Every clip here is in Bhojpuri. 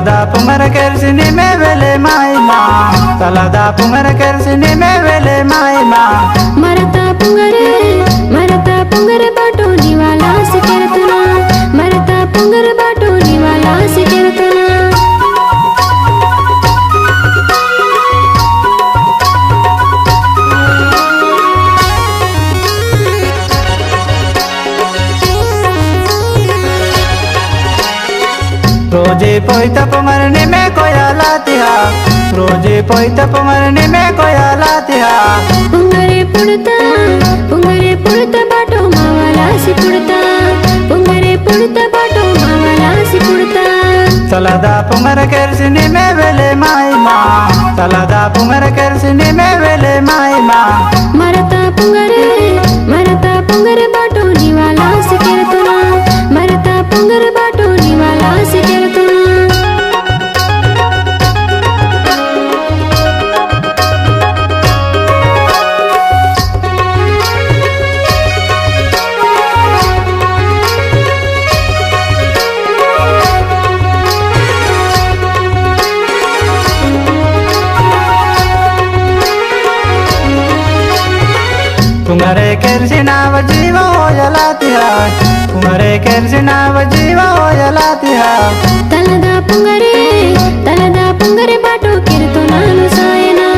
Salada pumara kersini me vele maima. Salada pumara kersini me vele maima. मरता पुंगरे बाटो निवाला से करतना मरता पुंगरे बाटो निवाला से करतना रोजे पोईता पुमरने में कोया लाती हा रोजे पोईता पुमरने में कोया लाती हा पुंगरे पुड़ता बाटो मावाला से पुड़ता पुंगरे पुड़ता बाटो मावाला से पुड़ता Salada pumara kersini me vele maima. Salada pumara kersini me vele maima. मरता पुंगरे बाटो निवाला से करतना मरता पुंगरे बाटो निवाला से करतना पुंगरे केर्सिना वजीवा होया लाती हा पुंगरे केर्सिना वजीवा होया लाती हा तलदा पुंगरे बाटो किरतो नानु सायना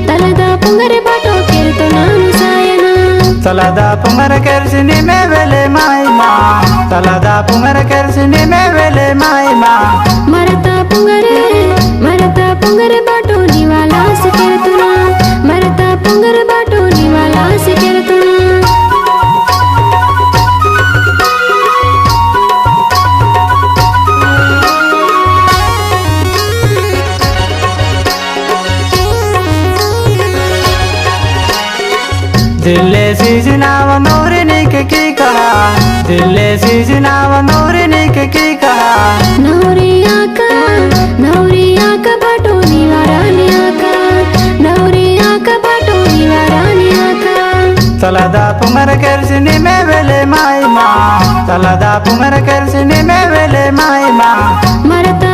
तलदा पुंगरे बाटो किरतो नानु Saina Salada pumara kersini me vele maima. Salada pumara kersini me vele maima. मरता पुंगरे बाटो निवाला से करतना मरता पुंगरे बाटो निवाला से करतना दिल्ले सीजनाव नौरिनी के की कहा दिल्ले सीजनाव नौरिनी के की कहा नौरिया का बाटो निवारानिया का नौरिया का बाटो निवारानिया का Salada pumara kersini me vele maima. Salada pumara kersini me vele maima. मरता